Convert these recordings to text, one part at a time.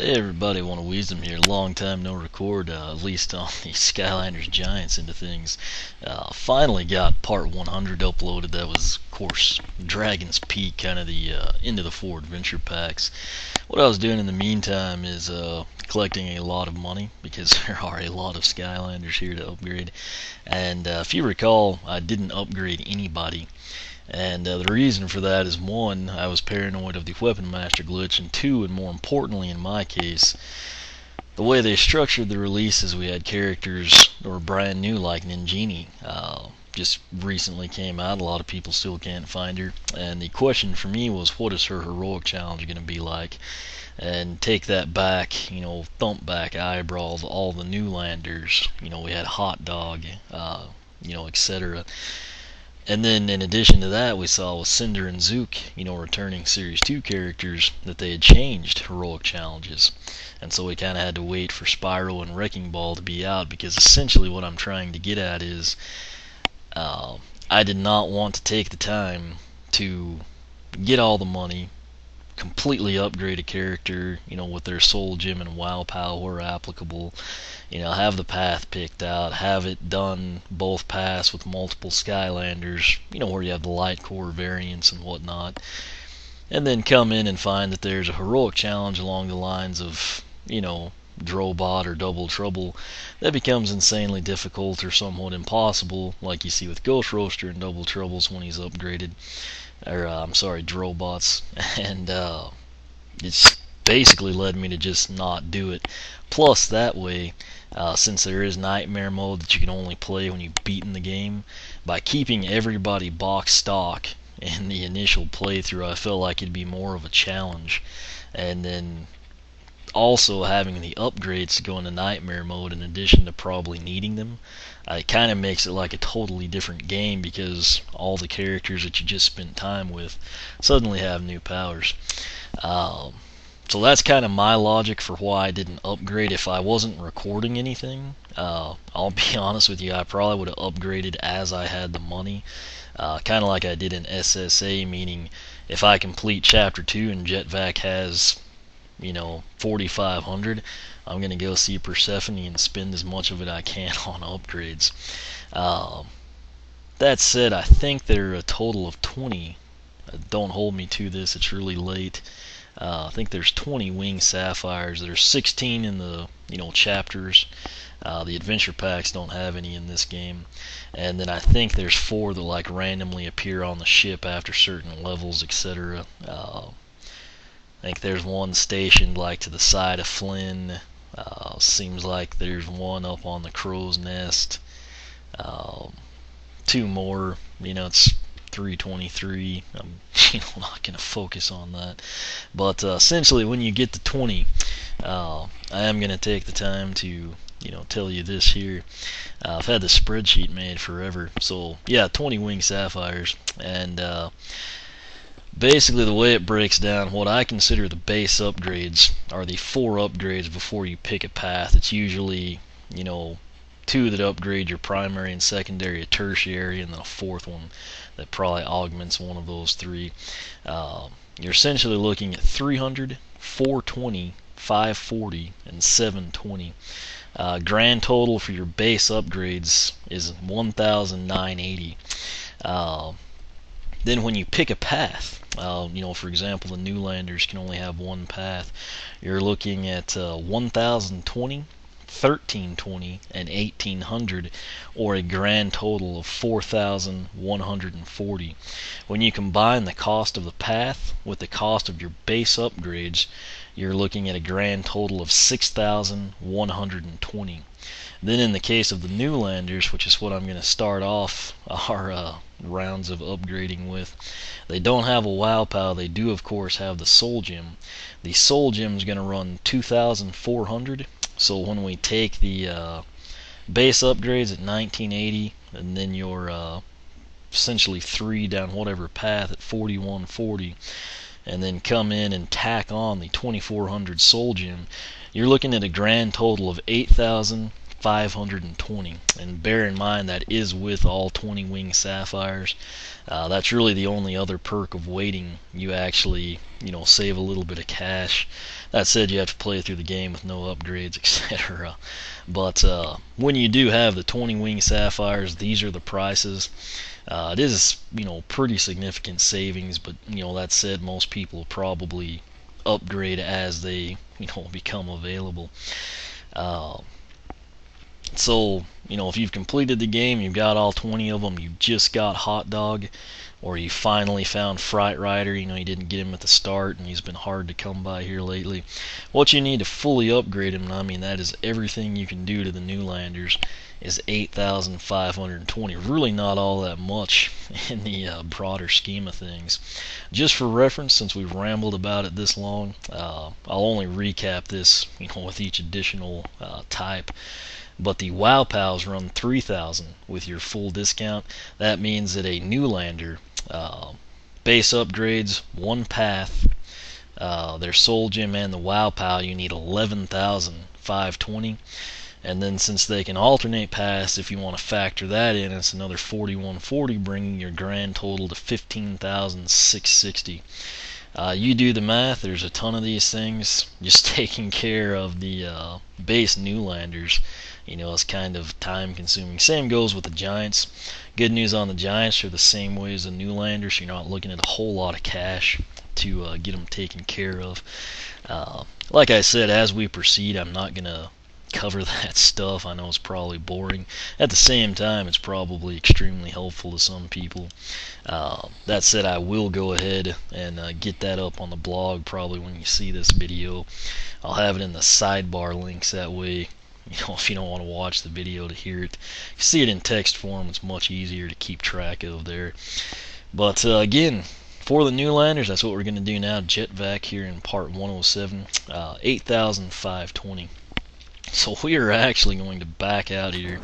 Hey everybody, want a wisdom here. Long time no record, at least on the Skylanders Giants into things. Finally got part 100 uploaded. That was, of course, Dragon's Peak, kind of the into the 4 adventure packs. What I was doing in the meantime is collecting a lot of money because there are a lot of Skylanders here to upgrade. And if you recall, I didn't upgrade anybody. And the reason for that is, one, I was paranoid of the Weapon Master glitch, and two, and more importantly in my case, the way they structured the releases. We had characters that were brand new, like Ninjini. Just recently came out. A lot of people still can't find her. And the question for me was, what is her heroic challenge going to be like? And take that back, thump back eyebrows, all the Newlanders. We had Hot Dog, etc. And then in addition to that, we saw with Cinder and Zook, returning Series 2 characters, that they had changed heroic challenges. And so we kind of had to wait for Spyro and Wrecking Ball to be out, because essentially what I'm trying to get at is I did not want to take the time to get all the money, completely upgrade a character, with their Soul Gem and WoW power applicable, have the path picked out, have it done both paths with multiple Skylanders, where you have the light core variants and whatnot, and then come in and find that there's a heroic challenge along the lines of, Drobot or Double Trouble that becomes insanely difficult or somewhat impossible, like you see with Ghost Roaster and Double Troubles when he's upgraded. Or I'm sorry, Drobots. And it's basically led me to just not do it. Plus, that way, since there is Nightmare Mode that you can only play when you've beaten the game, by keeping everybody box stock in the initial playthrough, I felt like it'd be more of a challenge. And then also having the upgrades to go into Nightmare Mode in addition to probably needing them, it kind of makes it like a totally different game, because all the characters that you just spent time with suddenly have new powers. So that's kind of my logic for why I didn't upgrade. If I wasn't recording anything, I'll be honest with you, I probably would have upgraded as I had the money, kind of like I did in SSA, meaning if I complete Chapter 2 and Jet Vac has 4,500, I'm going to go see Persephone and spend as much of it I can on upgrades. That said, I think there are a total of 20. Don't hold me to this, it's really late. I think there's 20 Wing Sapphires. There's 16 in the chapters. The adventure packs don't have any in this game. And then I think there's 4 that randomly appear on the ship after certain levels, etc. I think there's one stationed to the side of Flynn. Seems like there's one up on the crow's nest. 2 more. It's 323. I'm not going to focus on that. But essentially, when you get to 20, I am going to take the time to tell you this here. I've had the spreadsheet made forever. So yeah, 20 Wing Sapphires. And basically the way it breaks down, what I consider the base upgrades are the 4 upgrades before you pick a path. It's usually 2 that upgrade your primary and secondary, a tertiary, and then a 4th one that probably augments one of those 3. You're essentially looking at 300, 420, 540, and 720. Grand total for your base upgrades is 1,980. Then when you pick a path, for example, the Newlanders can only have one path. You're looking at 1,020, 1,320, and 1,800, or a grand total of 4,140. When you combine the cost of the path with the cost of your base upgrades, you're looking at a grand total of 6,120. Then in the case of the Newlanders, which is what I'm going to start off our rounds of upgrading with, they don't have a WoW POW. They do, of course, have the Soul Gem. The Soul Gem is going to run 2,400. So when we take the base upgrades at 1980, and then your essentially 3 down whatever path at 4140, and then come in and tack on the 2,400 Soul Gem, you're looking at a grand total of 8,000 520, and bear in mind that is with all 20 wing sapphires. That's really the only other perk of waiting. You actually, save a little bit of cash. That said, you have to play through the game with no upgrades, etc. But when you do have the 20 wing sapphires, these are the prices. It is, pretty significant savings, but that said, most people probably upgrade as they, become available. So, if you've completed the game, you've got all 20 of them, you just got Hot Dog, or you finally found Fright Rider, you didn't get him at the start and he's been hard to come by here lately. What you need to fully upgrade him, and I mean that is everything you can do to the Newlanders, is 8,520. Really not all that much in the broader scheme of things. Just for reference, since we've rambled about it this long, I'll only recap this, with each additional type. But the WoW Pals run 3,000 with your full discount. That means that a Newlander, base upgrades, 1 path, their Soul Gem and the WoW Pal, you need 11,520. And then since they can alternate paths, if you want to factor that in, it's another 4,140, bringing your grand total to 15,660. You do the math, there's a ton of these things. Just taking care of the base Newlanders, is kind of time consuming. Same goes with the Giants. Good news on the Giants, they're the same way as the Newlanders. You're not looking at a whole lot of cash to get them taken care of. Like I said, as we proceed, I'm not going to cover that stuff. I know it's probably boring. At the same time, it's probably extremely helpful to some people. That said, I will go ahead and get that up on the blog probably when you see this video. I'll have it in the sidebar links, that way if you don't want to watch the video to hear it, you see it in text form. It's much easier to keep track of there. But again, for the Newlanders, that's what we're going to do now. Jet Vac here in part 107, 8,520. So we are actually going to back out here.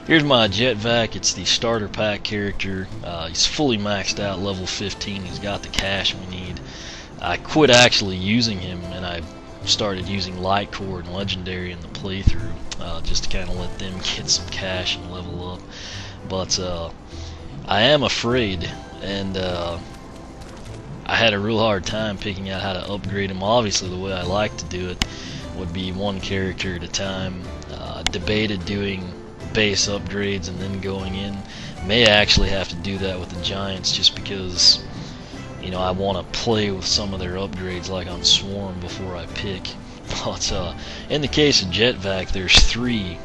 Here's my Jet Vac. It's the starter pack character. He's fully maxed out, level 15. He's got the cash we need. I quit actually using him, and I started using Light Core and Legendary in the playthrough, just to kind of let them get some cash and level up. But I am afraid, and I had a real hard time picking out how to upgrade him. Obviously, the way I like to do it would be one character at a time. Debated doing base upgrades and then going in. May actually have to do that with the Giants, just because I want to play with some of their upgrades like on Swarm before I pick. But in the case of Jet Vac, there's 3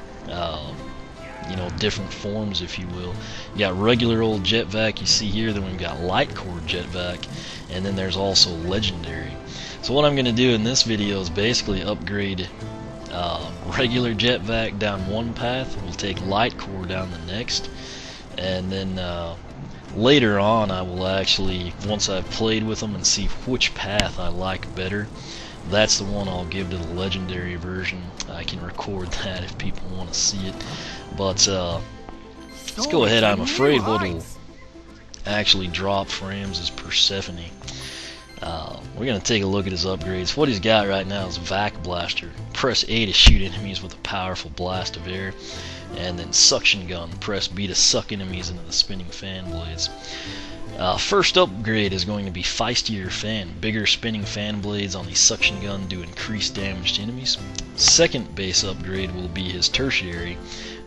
different forms, if you will. You got regular old Jet Vac you see here, then we've got Light Core Jet Vac, and then there's also Legendary. So what I'm going to do in this video is basically upgrade regular Jet Vac down one path. We'll take Light Core down the next, and then later on I will actually, once I've played with them and see which path I like better, that's the one I'll give to the Legendary version. I can record that if people want to see it. But let's go ahead. I'm afraid what'll actually drop frames is Persephone. We're going to take a look at his upgrades. What he's got right now is Vac Blaster. Press A to shoot enemies with a powerful blast of air, and then Suction Gun. Press B to suck enemies into the spinning fan blades. First upgrade is going to be Feistier Fan. Bigger spinning fan blades on the Suction Gun do increased damage to enemies. Second base upgrade will be his tertiary,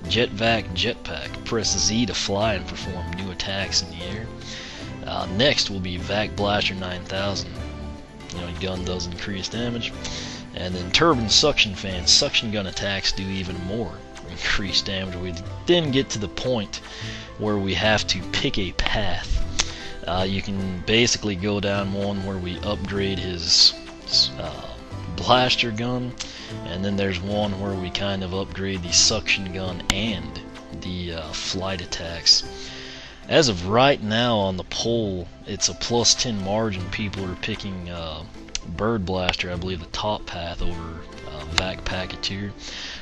Jet Vac Jetpack. Press Z to fly and perform new attacks in the air. Next will be Vac Blaster 9000. Gun does increased damage. And then Turbine Suction Fan. Suction Gun attacks do even more increased damage. We then get to the point where we have to pick a path. You can basically go down one where we upgrade his blaster gun, and then there's one where we kind of upgrade the suction gun and the flight attacks. As of right now on the poll, it's a +10 margin. People are picking Bird Blaster, I believe the top path, over Vac-Packeteer.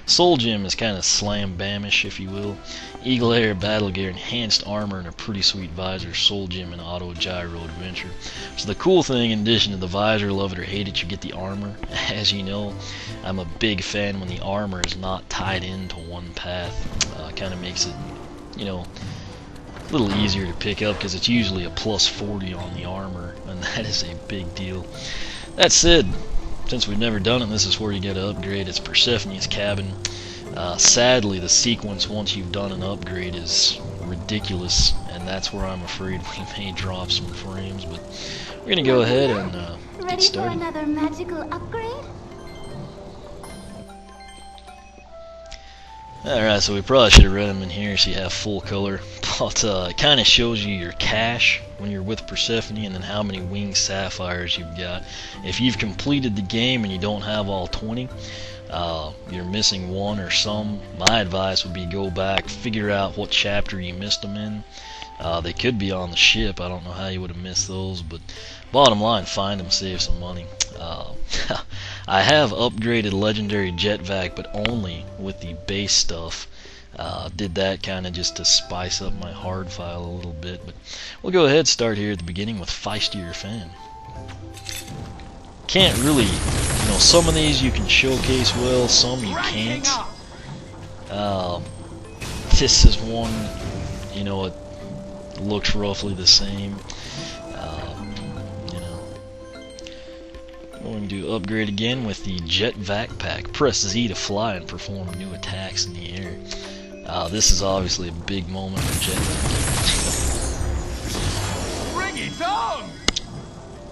Soul Gem is kind of slam bamish, if you will. Eagle Air, Battle Gear, Enhanced Armor, and a pretty sweet visor. Soul Gem and Auto Gyro Adventure. So the cool thing, in addition to the visor, love it or hate it, you get the armor. As you know, I'm a big fan when the armor is not tied into one path. Kind of makes it, you know, a little easier to pick up because it's usually a plus 40 on the armor, and that is a big deal. That said, since we've never done it, this is where you get to upgrade. It's Persephone's cabin. Sadly, the sequence once you've done an upgrade is ridiculous, and that's where I'm afraid we may drop some frames. But we're gonna go ahead and get started. Ready for another magical upgrade? Alright, so we probably should have read them in here so you have full color, but it kind of shows you your cash when you're with Persephone and then how many winged sapphires you've got. If you've completed the game and you don't have all 20, you're missing one or some, my advice would be go back, figure out what chapter you missed them in. They could be on the ship. I don't know how you would have missed those, but bottom line, find them, save some money. I have upgraded legendary Jet Vac, but only with the base stuff. Did that kind of just to spice up my hard file a little bit, but we'll go ahead and start here at the beginning with Feistier Fan. Can't really, you know, some of these you can showcase well, some you can't. This is one, you know, it looks roughly the same. You know, going to upgrade again with the Jet Vac pack. Press Z to fly and perform new attacks in the air. This is obviously a big moment for Jet Vac. Bring it on!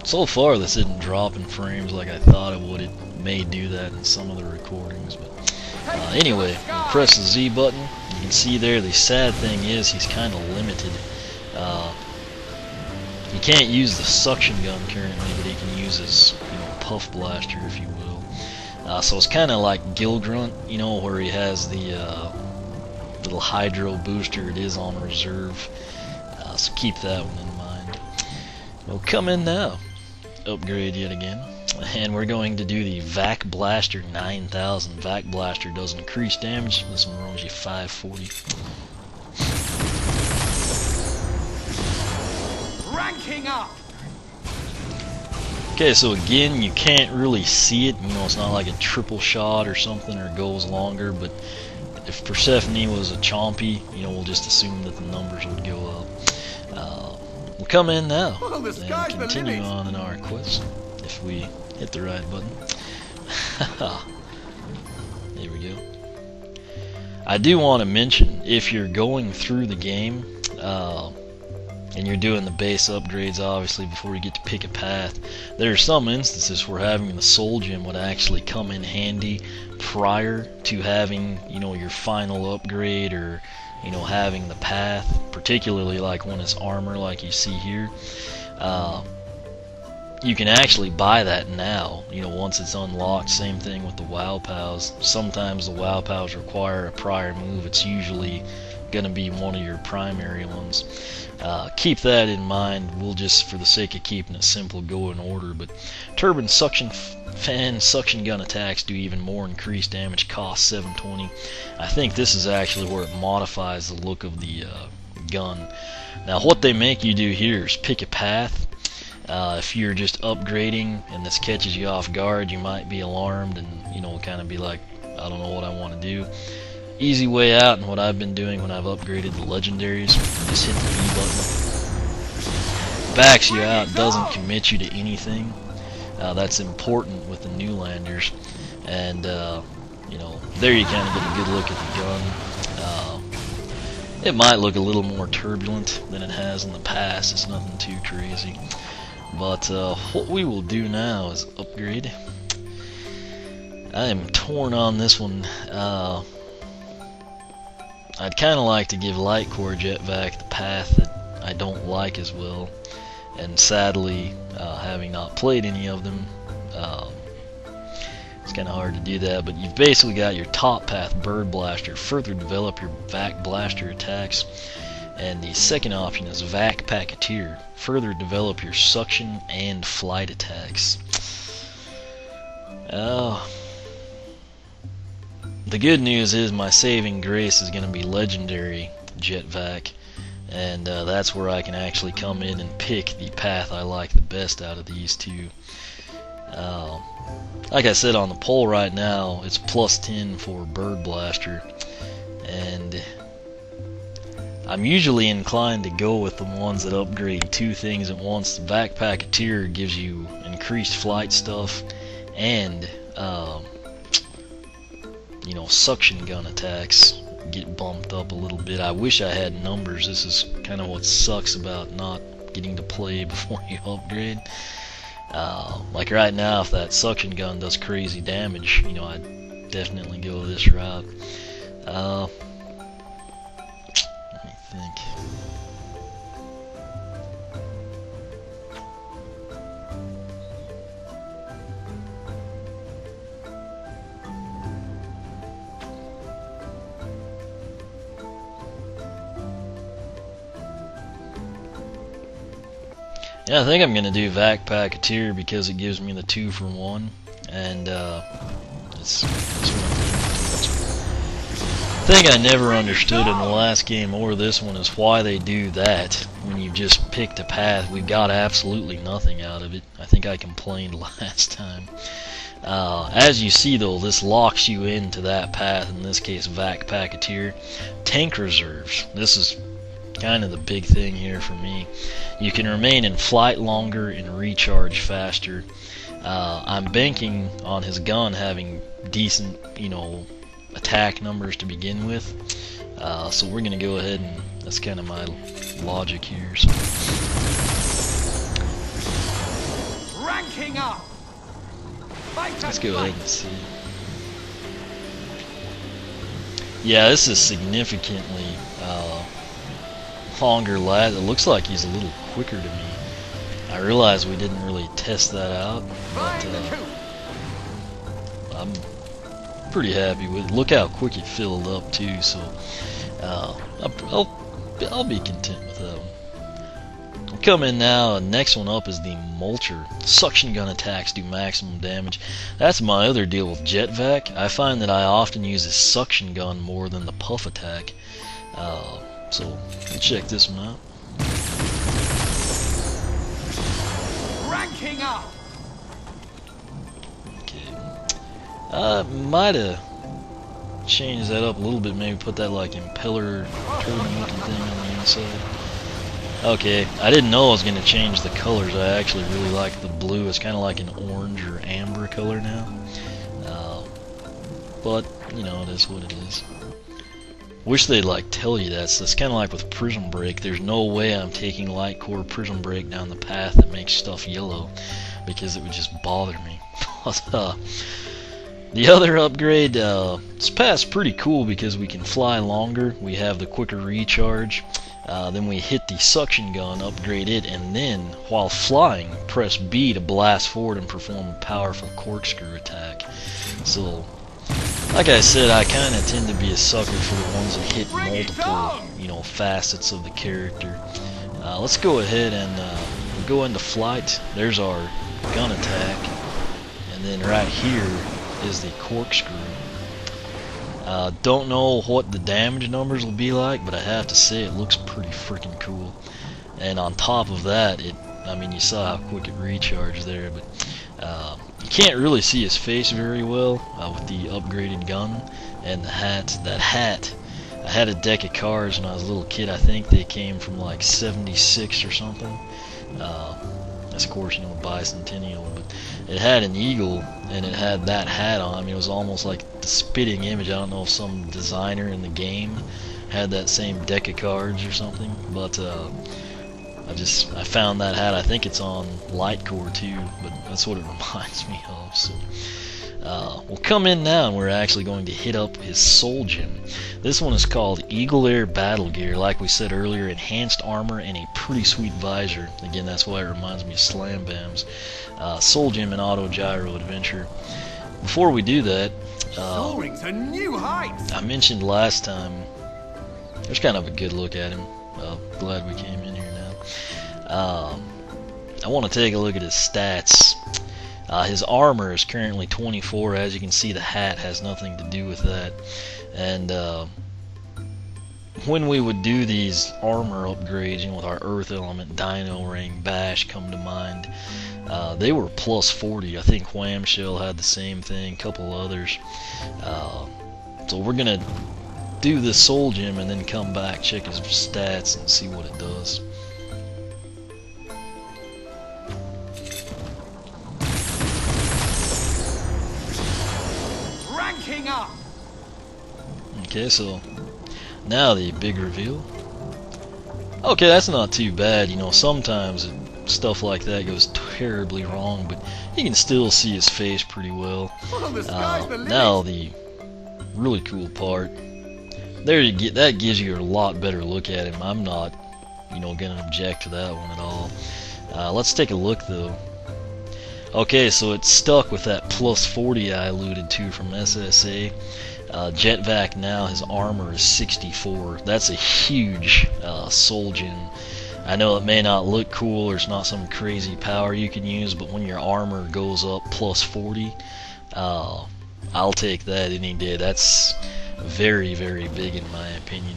So far, this isn't dropping frames like I thought it would. It may do that in some of the recordings, but anyway, press the Z button. You can see there. The sad thing is he's kind of limited. He can't use the suction gun currently, but he can use his, you know, puff blaster, if you will. So it's kind of like Gill Grunt, you know, where he has the little hydro booster. It is on reserve, so keep that one in mind. We'll come in now. Upgrade yet again, and we're going to do the Vac Blaster 9000. Vac Blaster does increase damage. This one runs you 540. Ranking up! Okay, so again, you can't really see it. You know, it's not like a triple shot or something, or goes longer. But if Persephone was a chompy, you know, we'll just assume that the numbers would go up. We'll come in now and continue on in our quest if we hit the right button. There we go. I do want to mention, if you're going through the game and you're doing the base upgrades, obviously, before you get to pick a path, there are some instances where having the Soul Gem would actually come in handy prior to having, you know, your final upgrade, or, you know, having the path, particularly like when it's armor like you see here. You can actually buy that now, you know, once it's unlocked. Same thing with the WoW Pals. Sometimes the WoW Pals require a prior move. It's usually going to be one of your primary ones. Keep that in mind. We'll just, for the sake of keeping it simple, go in order. But Turbine Suction Fan Suction Gun attacks do even more increased damage, cost 720. I think this is actually where it modifies the look of the gun. Now what they make you do here is pick a path. If you're just upgrading and this catches you off guard, you might be alarmed and, you know, kind of be like, I don't know what I want to do. Easy way out, and what I've been doing when I've upgraded the legendaries, just hit the B button. Backs you out, doesn't commit you to anything. That's important with the Newlanders, and you know, there you kind of get a good look at the gun. It might look a little more turbulent than it has in the past. It's nothing too crazy, but what we will do now is upgrade. I am torn on this one. I'd kind of like to give Light Core Jet Vac the path that I don't like as well, and sadly, having not played any of them, it's kind of hard to do that. But you've basically got your top path, Bird Blaster, further develop your Vac Blaster attacks, and the second option is Vac-Packeteer, further develop your suction and flight attacks. the good news is my saving grace is going to be legendary Jet Vac, and that's where I can actually come in and pick the path I like the best out of these two. Like I said, on the poll right now, it's plus 10 for Bird Blaster, and I'm usually inclined to go with the ones that upgrade two things at once. The Vac-Packeteer gives you increased flight stuff and you know, suction gun attacks get bumped up a little bit. I wish I had numbers. This is kind of what sucks about not getting to play before you upgrade. Like right now, if that suction gun does crazy damage, you know, I'd definitely go this route. Let me think. Yeah, I think I'm gonna do Vac-Packeteer because it gives me the 2 for 1, and that's what I'm thinking. The thing I never understood in the last game or this one is why they do that when you've just picked a path. We got absolutely nothing out of it. I think I complained last time. As you see though, this locks you into that path, in this case Vac-Packeteer. Tank reserves. This is kind of the big thing here for me. You can remain in flight longer and recharge faster. I'm banking on his gun having decent, you know, attack numbers to begin with. So we're gonna go ahead and that's kind of my logic here. So. Ranking up. Let's go ahead and see. Yeah, this is significantly longer last. It looks like he's a little quicker to me. I realize we didn't really test that out, but I'm pretty happy with it. Look how quick it filled up too, so I'll be content with that one. We'll come in now. Next one up is the Mulcher. Suction gun attacks do maximum damage. That's my other deal with Jet Vac. I find that I often use a suction gun more than the puff attack. So we'll check this one out. Ranking up. Okay. Might have changed that up a little bit. Maybe put that like impeller turbine looking thing on the inside. Okay, I didn't know I was going to change the colors. I actually really like the blue. It's kind of like an orange or amber color now. But you know, it is what it is. Wish they'd like tell you that. So it's kind of like with Prism Break. There's no way I'm taking Light Core Prism Break down the path that makes stuff yellow, because it would just bother me. But the other upgrade, this path's pretty cool because we can fly longer. We have the quicker recharge. Then we hit the suction gun, upgrade it, and then while flying, press B to blast forward and perform a powerful corkscrew attack. So, like I said, I kind of tend to be a sucker for the ones that hit multiple, you know, facets of the character. Let's go ahead and we'll go into flight. There's our gun attack, and then right here is the corkscrew. Don't know what the damage numbers will be like, but I have to say it looks pretty freaking cool. And on top of that, I mean, you saw how quick it recharged there, but you can't really see his face very well with the upgraded gun and the hat. That hat, I had a deck of cards when I was a little kid. I think they came from like '76 or something. That's of course, you know, bicentennial, but it had an eagle and it had that hat on. I mean, it was almost like the spitting image. I don't know if some designer in the game had that same deck of cards or something, but I found that hat. I think it's on Light Core too, but that's what it reminds me of. So we'll come in now and we're actually going to hit up his soul gem. This one is called Eagle Air Battle Gear. Like we said earlier, enhanced armor and a pretty sweet visor. Again, that's why it reminds me of Slam Bams. Soul gem and auto gyro adventure. Before we do that, Soaring to new heights. I mentioned last time, there's kind of a good look at him. Glad we came in here now. I want to take a look at his stats. His armor is currently 24. As you can see, the hat has nothing to do with that. And when we would do these armor upgrades, with our Earth Element, Dino Ring, Bash come to mind, they were plus 40. I think Whamshell had the same thing, a couple others. So we're gonna do this Soul Gem and then come back, check his stats, and see what it does. Ranking up. Okay, so now the big reveal. Okay, that's not too bad. Sometimes stuff like that goes terribly wrong, but you can still see his face pretty well. Well, the sky's the limit. Now the really cool part. There you get. That gives you a lot better look at him. I'm not, gonna object to that one at all. Let's take a look though. Okay, so it's stuck with that plus 40 I alluded to from SSA. Jet Vac now, his armor is 64. That's a huge Soul Gem. I know it may not look cool, or it's not some crazy power you can use, but when your armor goes up plus 40, I'll take that any day. That's very, very big in my opinion.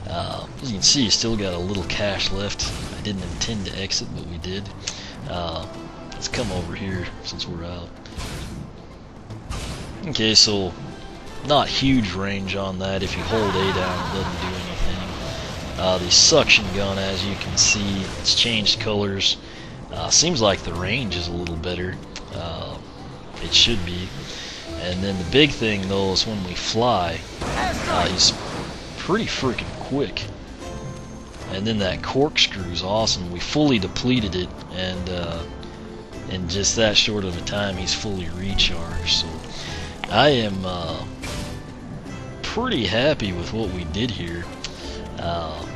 As you can see, still got a little cash left. I didn't intend to exit, but we did. Let's come over here since we're out. Okay, so not huge range on that. If you hold A down, it doesn't do anything. The suction gun, as you can see, it's changed colors. Seems like the range is a little better. It should be. And then the big thing though is when we fly, he's pretty freaking quick. And then that corkscrew is awesome. We fully depleted it, and in just that short of a time, he's fully recharged. So I am pretty happy with what we did here.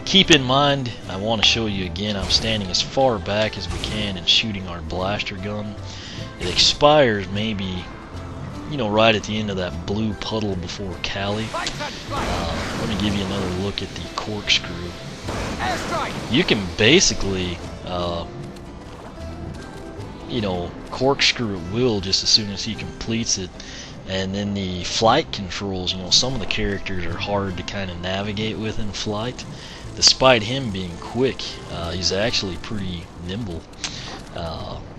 Keep in mind, I want to show you again, I'm standing as far back as we can and shooting our blaster gun. It expires maybe, right at the end of that blue puddle before Cali. Let me give you another look at the corkscrew. You can basically, corkscrew at will just as soon as he completes it. And then the flight controls, some of the characters are hard to kind of navigate with in flight. Despite him being quick, he's actually pretty nimble,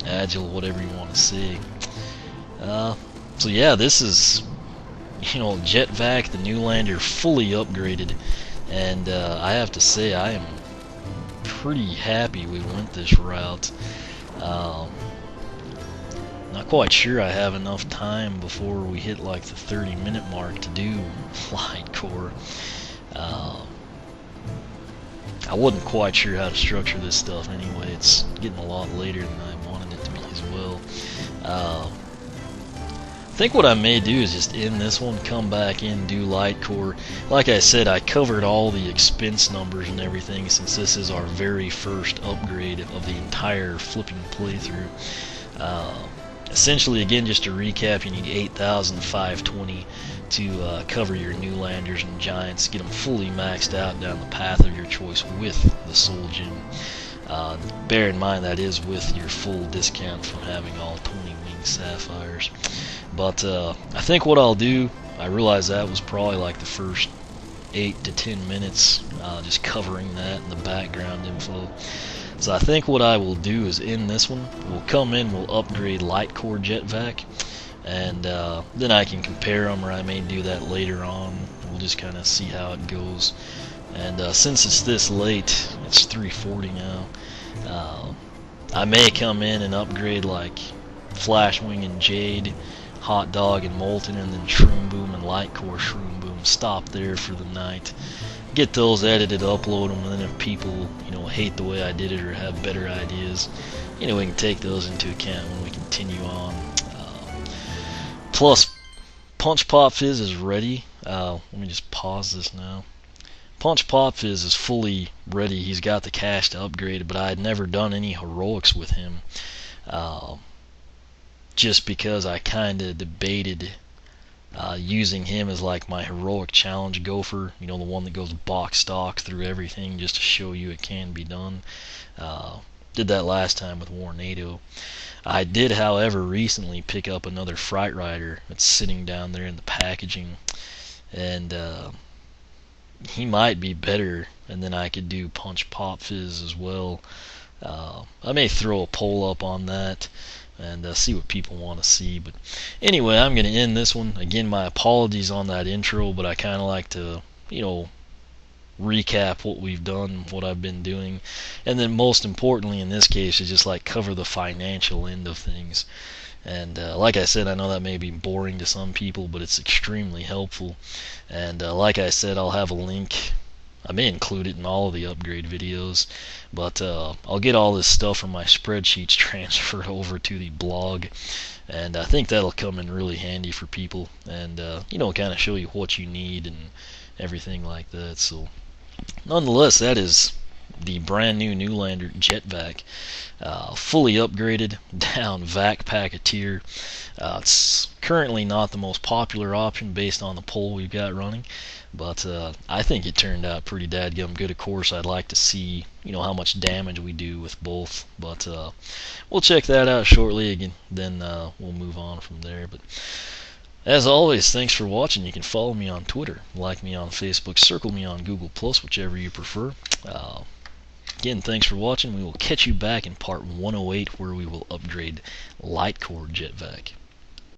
agile, whatever you want to say. So yeah, this is, Jet Vac, the Newlander, fully upgraded. And I have to say, I am pretty happy we went this route. Not quite sure I have enough time before we hit like the 30-minute mark to do Light Core. I wasn't quite sure how to structure this stuff anyway. It's getting a lot later than I wanted it to be as well. I think what I may do is just end this one, come back in, do Light Core. Like I said, I covered all the expense numbers and everything since this is our very first upgrade of the entire flipping playthrough. Essentially, again, just to recap, you need 8,520 to cover your Newlanders and Giants, get them fully maxed out down the path of your choice with the Soul Gem. Bear in mind that is with your full discount from having all 20 winged sapphires. But I think what I'll do, I realize that was probably like the first 8 to 10 minutes, just covering that and the background info. So I think what I will do is end this one. We'll come in, we'll upgrade Light Core Jet Vac, and then I can compare them, or I may do that later on. We'll just kind of see how it goes. And since it's this late, it's 3:40 now, I may come in and upgrade like Flashwing and Jade, Hot Dog and Molten, and then Shroom Boom and Light Core Shroom Boom. Stop there for the night. Get those edited, upload them, and then if people, hate the way I did it or have better ideas, we can take those into account when we continue on. Plus, Punch Pop Fizz is ready. Let me just pause this now. Punch Pop Fizz is fully ready. He's got the cash to upgrade it, but I had never done any heroics with him. Just because I kind of debated using him as like my heroic challenge gopher, the one that goes box stock through everything just to show you it can be done. Did that last time with Warnado. I did, however, recently pick up another Fright Rider that's sitting down there in the packaging, and he might be better, and then I could do Punch Pop Fizz as well. I may throw a poll up on that and see what people want to see. But anyway, I'm going to end this one. Again, my apologies on that intro, but I kind of like to, recap what we've done, what I've been doing, and then most importantly in this case is just like cover the financial end of things. And like I said, I know that may be boring to some people, but it's extremely helpful. And like I said, I'll have a link. I may include it in all of the upgrade videos, but I'll get all this stuff from my spreadsheets transferred over to the blog, and I think that'll come in really handy for people, and kind of show you what you need and everything like that. So nonetheless, that is the brand new Newlander Jet Vac, fully upgraded down Vac-Packeteer. It's currently not the most popular option based on the poll we've got running, but I think it turned out pretty dadgum good. Of course, I'd like to see how much damage we do with both, but we'll check that out shortly. Again, then we'll move on from there. But as always, thanks for watching. You can follow me on Twitter, like me on Facebook, circle me on Google+, whichever you prefer. Again, thanks for watching. We will catch you back in part 108, where we will upgrade Light Core Jet Vac.